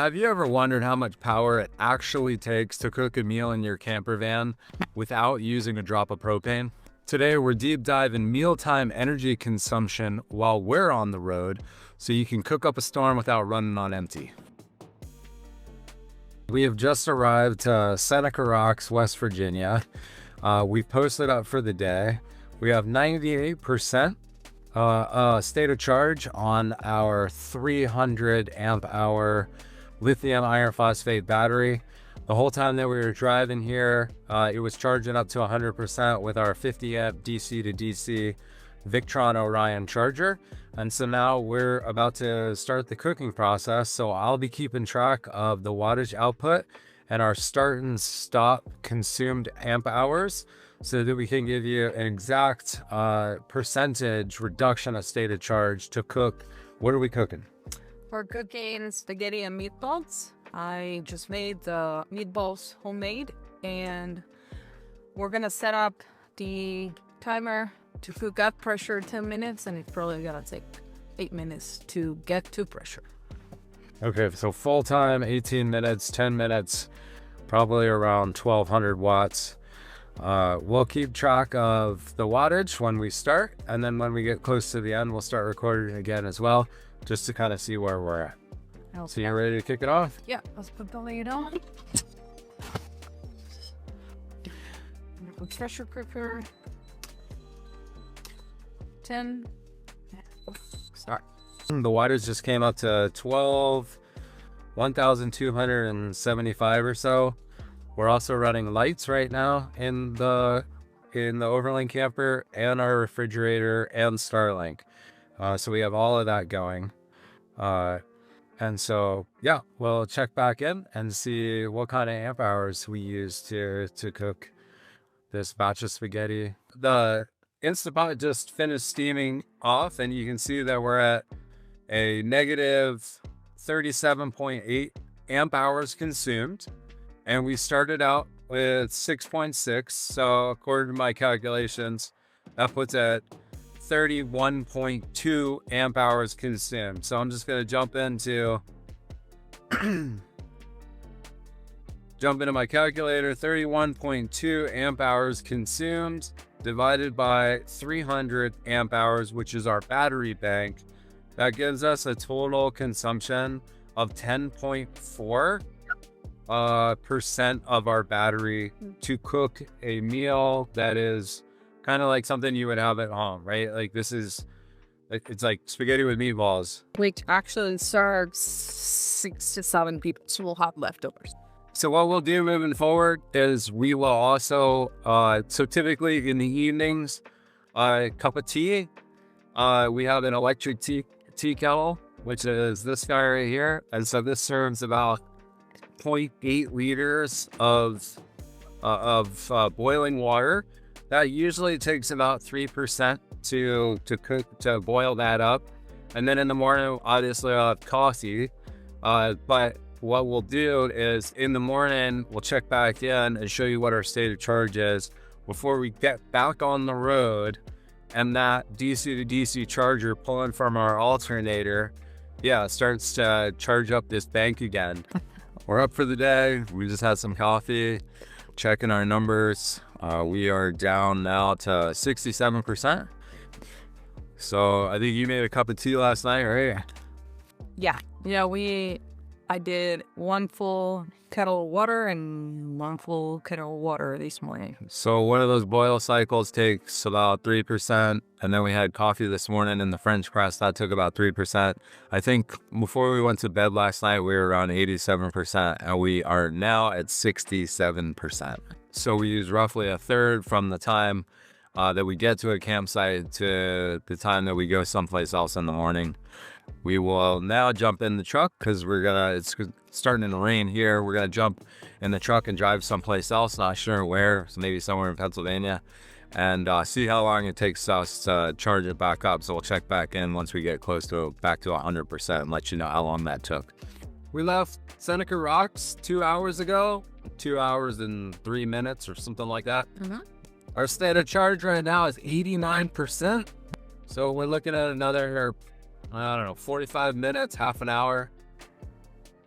Have you ever wondered how much power it actually takes to cook a meal in your camper van without using a drop of propane? Today, we're deep diving mealtime energy consumption while we're on the road so you can cook up a storm without running on empty. We have just arrived to Seneca Rocks, West Virginia. We've posted up for the day. We have 98% state of charge on our 300 amp hour lithium iron phosphate battery. The whole time that we were driving here, it was charging up to 100% with our 50 amp DC to DC Victron Orion charger. And so now we're about to start the cooking process. So I'll be keeping track of the wattage output and our start and stop consumed amp hours so that we can give you an exact percentage reduction of state of charge to cook. What are we cooking? For cooking spaghetti and meatballs, I just made the meatballs homemade, and we're gonna set up the timer to cook at pressure 10 minutes, and it's probably gonna take 8 minutes to get to pressure. Okay, so full time, 18 minutes, 10 minutes, probably around 1200 watts. We'll keep track of the wattage when we start, and then when we get close to the end, we'll start recording again as well, just to kind of see where we're at. So you ready to kick it off? Yeah, let's put the lid on. Pressure cooker. 10. Start. The wattage just came up to 1,275 or so. We're also running lights right now in the Overland camper, and our refrigerator and Starlink. So we have all of that going. And so, yeah, we'll check back in and see what kind of amp hours we use to cook this batch of spaghetti. The Instant Pot just finished steaming off, and you can see that we're at a negative 37.8 amp hours consumed. And we started out with 6.6. So according to my calculations, that puts at 31.2 amp hours consumed. So I'm just going to jump into my calculator. 31.2 amp hours consumed divided by 300 amp hours, which is our battery bank. That gives us a total consumption of 10.4 percent of our battery to cook a meal that is kind of like something you would have at home, right? Like it's like spaghetti with meatballs. Which actually serves 6 to 7 people, so we'll have leftovers. So what we'll do moving forward is we will also, so typically in the evenings, a cup of tea. We have an electric tea kettle, which is this guy right here. And so this serves about 0.8 liters of boiling water. That usually takes about 3% to boil that up. And then in the morning, obviously I'll have coffee. But what we'll do is in the morning, we'll check back in and show you what our state of charge is before we get back on the road. And that DC to DC charger pulling from our alternator, starts to charge up this bank again. We're up for the day. We just had some coffee, checking our numbers. We are down now to 67%. So I think you made a cup of tea last night, right? Yeah, I did 1 full kettle of water and 1 full kettle of water this morning. So one of those boil cycles takes about 3%. And then we had coffee this morning in the French press. That took about 3%. I think before we went to bed last night, we were around 87%. And we are now at 67%. So we use roughly a third from the time that we get to a campsite to the time that we go someplace else in the morning. We will now jump in the truck because it's starting to rain here. We're going to jump in the truck and drive someplace else. Not sure where, so maybe somewhere in Pennsylvania, and see how long it takes us to charge it back up. So we'll check back in once we get close to back to 100% and let you know how long that took. We left Seneca Rocks 2 hours ago, 2 hours and 3 minutes or something like that. Our state of charge right now is 89%. So we're looking at another, 45 minutes, half an hour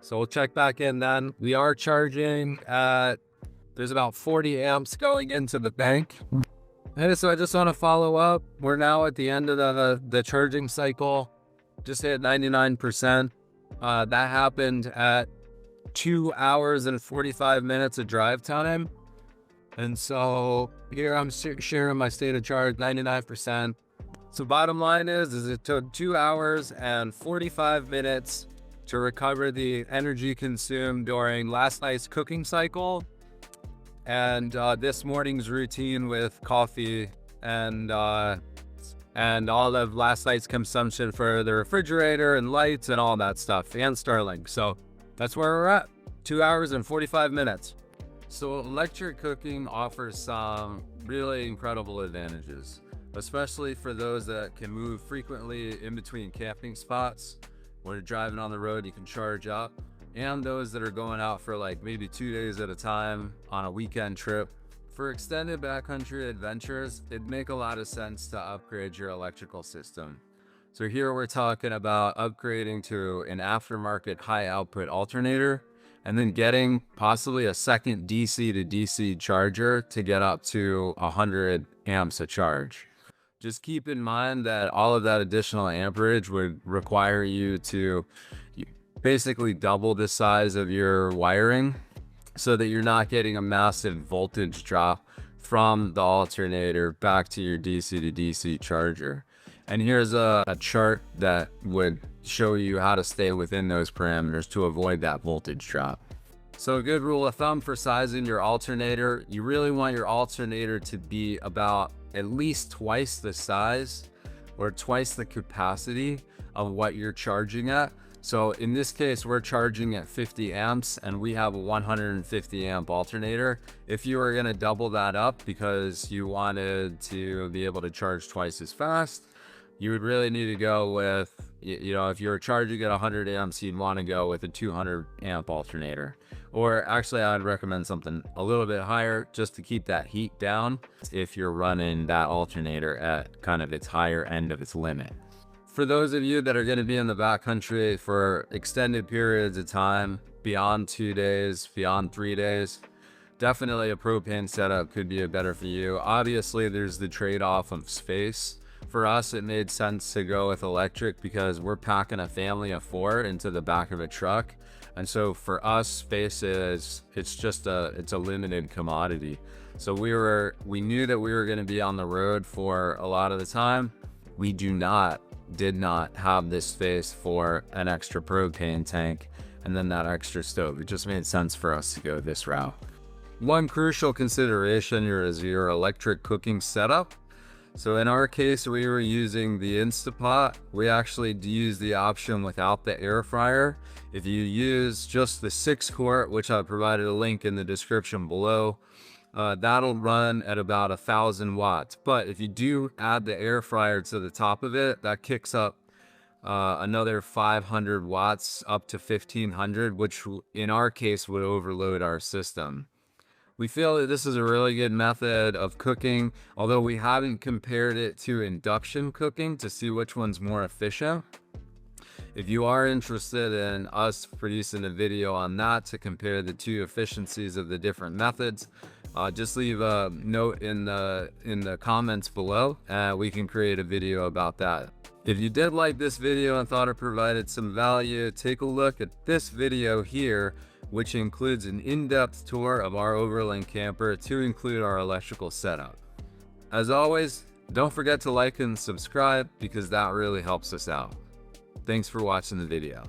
So we'll check back in then. We are charging at, there's about 40 amps going into the bank. And so I just want to follow up. We're now at the end of the charging cycle. Just hit 99%. That happened at 2 hours and 45 minutes of drive time. And so here I'm sharing my state of charge, 99%. So bottom line is it took 2 hours and 45 minutes to recover the energy consumed during last night's cooking cycle and this morning's routine with coffee and all of last night's consumption for the refrigerator and lights and all that stuff and Starlink. So that's where we're at, 2 hours and 45 minutes. So electric cooking offers some really incredible advantages, especially for those that can move frequently in between camping spots. When you're driving on the road, you can charge up, and those that are going out for like maybe 2 days at a time on a weekend trip. For extended backcountry adventures, it'd make a lot of sense to upgrade your electrical system. So here we're talking about upgrading to an aftermarket high output alternator, and then getting possibly a second DC to DC charger to get up to 100 amps of charge. Just keep in mind that all of that additional amperage would require you to basically double the size of your wiring so that you're not getting a massive voltage drop from the alternator back to your DC to DC charger. And here's a chart that would show you how to stay within those parameters to avoid that voltage drop. So a good rule of thumb for sizing your alternator, you really want your alternator to be about at least twice the size or twice the capacity of what you're charging at. So in this case, we're charging at 50 amps and we have a 150 amp alternator. If you were gonna double that up because you wanted to be able to charge twice as fast, you would really need to go with, if you're charging at 100 amps, you'd want to go with a 200 amp alternator. Or actually, I'd recommend something a little bit higher just to keep that heat down if you're running that alternator at kind of its higher end of its limit. For those of you that are going to be in the backcountry for extended periods of time, beyond 2 days, beyond 3 days, definitely a propane setup could be better for you. Obviously, there's the trade-off of space. For us, it made sense to go with electric because we're packing a family of 4 into the back of a truck. And so for us, space it's a limited commodity. So we knew that we were going to be on the road for a lot of the time. We did not have this space for an extra propane tank and then that extra stove. It just made sense for us to go this route. One crucial consideration here is your electric cooking setup. So in our case, we were using the Instapot. We actually use the option without the air fryer. If you use just the 6-quart, which I provided a link in the description below, that'll run at about 1,000 watts. But if you do add the air fryer to the top of it, that kicks up another 500 watts up to 1,500, which in our case would overload our system. We feel that this is a really good method of cooking, although we haven't compared it to induction cooking to see which one's more efficient. If you are interested in us producing a video on that to compare the two efficiencies of the different methods, just leave a note in the comments below and we can create a video about that. If you did like this video and thought it provided some value, take a look at this video here, which includes an in-depth tour of our Overland camper to include our electrical setup. As always, don't forget to like and subscribe because that really helps us out. Thanks for watching the video.